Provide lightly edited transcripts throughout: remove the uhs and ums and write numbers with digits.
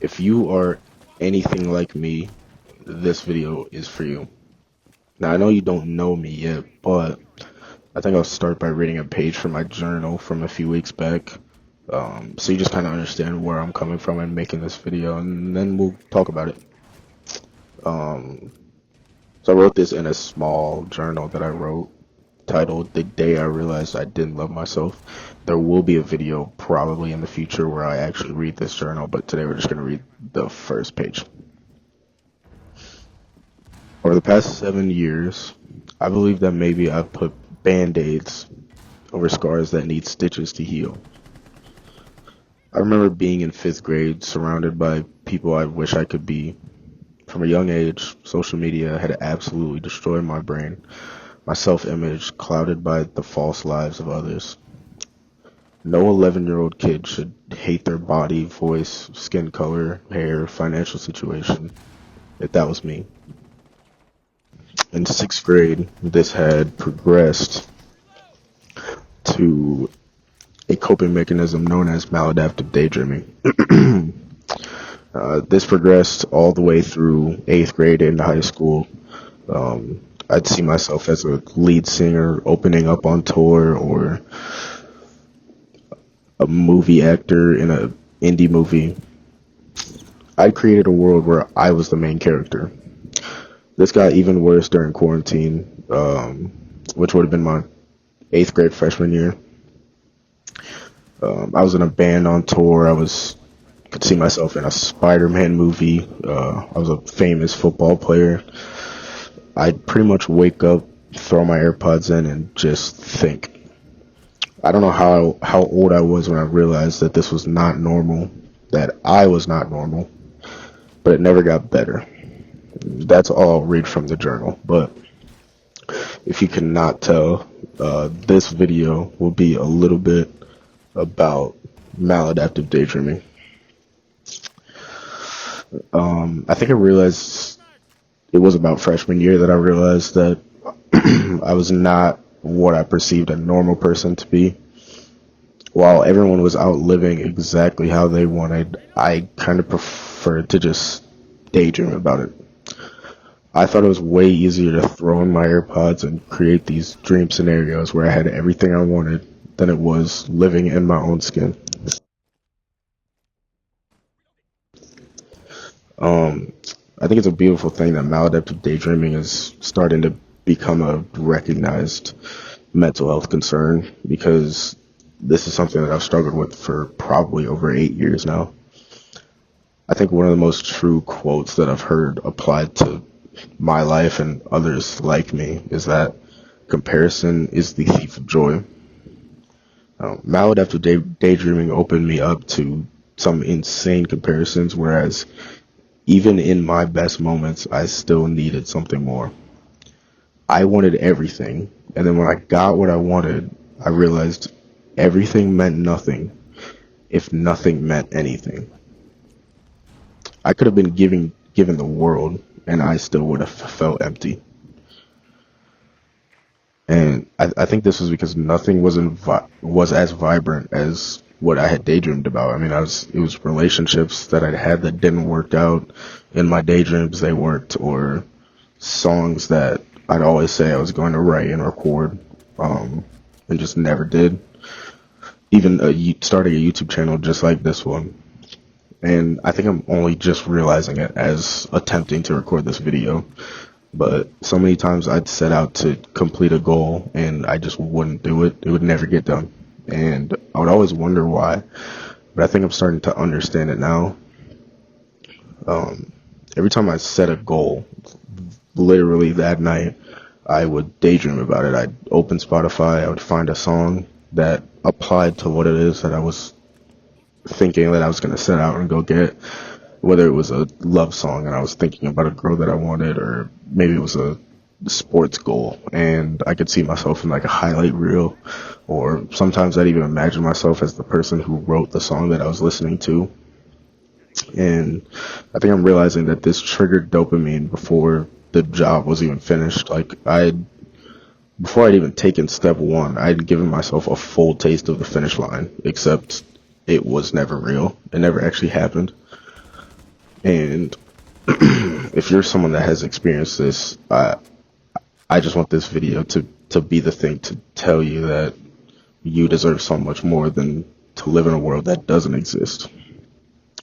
If you are anything like me, this video is for you. Now, I know you don't know me yet, but I think I'll start by reading a page from my journal from a few weeks back. So you just kind of understand where I'm coming from and making this video, and then we'll talk about it. Um, so I wrote this in a small journal that I wrote titled "The Day I Realized I Didn't Love Myself." There will be a video probably in the future where I actually read this journal, but today we're just going to read the first page. Over the past 7 years, I believe that maybe I've put band-aids over scars that need stitches to heal. I remember being in 5th grade surrounded by people I wish I could be. From a young age, social media had absolutely destroyed my brain, my self-image clouded by the false lives of others. No 11-year-old kid should hate their body, voice, skin color, hair, financial situation. If that was me. In 6th grade, this had progressed to a coping mechanism known as maladaptive daydreaming. This progressed all the way through 8th grade into high school. I'd see myself as a lead singer opening up on tour, or a movie actor in an indie movie. I created a world where I was the main character. This got even worse during quarantine, which would have been my 8th grade freshman year. I was in a band on tour. Could see myself in a Spider-Man movie. I was a famous football player. I'd pretty much wake up, throw my AirPods in, and just think. I don't know how old I was when I realized that this was not normal, that I was not normal, but it never got better. That's all I'll read from the journal. But if you cannot tell, this video will be a little bit about maladaptive daydreaming. I think I realized it was about freshman year that I realized that I was not what I perceived a normal person to be. While everyone was out living exactly how they wanted, I kind of preferred to just daydream about it. I thought it was way easier to throw in my AirPods and create these dream scenarios where I had everything I wanted than it was living in my own skin. I think it's a beautiful thing that maladaptive daydreaming is starting to become a recognized mental health concern, because this is something that I've struggled with for probably over 8 years now. I think one of the most true quotes that I've heard applied to my life and others like me is that comparison is the thief of joy. Maladaptive daydreaming opened me up to some insane comparisons, whereas even in my best moments, I still needed something more. I wanted everything, and then when I got what I wanted, I realized everything meant nothing if nothing meant anything. I could have been given the world, and I still would have felt empty. And I think this was because nothing was as vibrant as what I had daydreamed about. I mean, it was relationships that I'd had that didn't work out. In my daydreams, they worked, or songs that I'd always say I was going to write and record, and just never did. Even starting a YouTube channel just like this one. And I think I'm only just realizing it as attempting to record this video. But so many times I'd set out to complete a goal and I just wouldn't do it. It would never get done. And I would always wonder why. But I think I'm starting to understand it now. Every time I set a goal, literally that night, I would daydream about it. I'd open Spotify, I would find a song that applied to what it is that I was thinking that I was going to set out and go get. Whether it was a love song and I was thinking about a girl that I wanted, or maybe it was a sports goal and I could see myself in like a highlight reel, or sometimes I'd even imagine myself as the person who wrote the song that I was listening to. And I think I'm realizing that this triggered dopamine before the job was even finished. Before I'd even taken step one, I'd given myself a full taste of the finish line, except it was never real. It never actually happened. And if you're someone that has experienced this, I just want this video to be the thing to tell you that you deserve so much more than to live in a world that doesn't exist.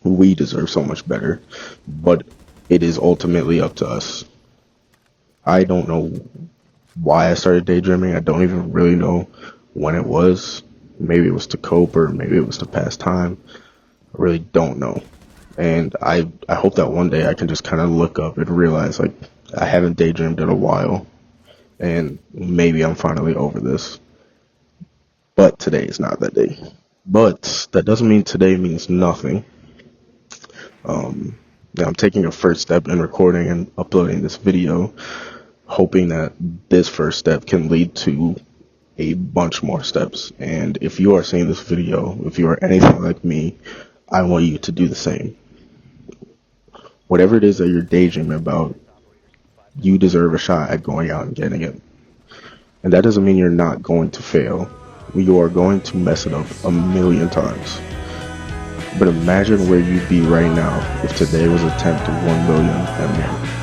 We deserve so much better, but it is ultimately up to us. I don't know why I started daydreaming. I don't even really know when it was. Maybe it was to cope, or maybe it was to pass time. I really don't know. And I hope that one day I can just kind of look up and realize, like, I haven't daydreamed in a while, and maybe I'm finally over this. But today is not that day. But that doesn't mean today means nothing. Yeah, I'm taking a first step in recording and uploading this video, hoping that this first step can lead to a bunch more steps. And if you are seeing this video, if you are anything like me, I want you to do the same. Whatever it is that you're daydreaming about, you deserve a shot at going out and getting it. And that doesn't mean you're not going to fail. You are going to mess it up a million times. But imagine where you'd be right now if today was attempt 1 million and more.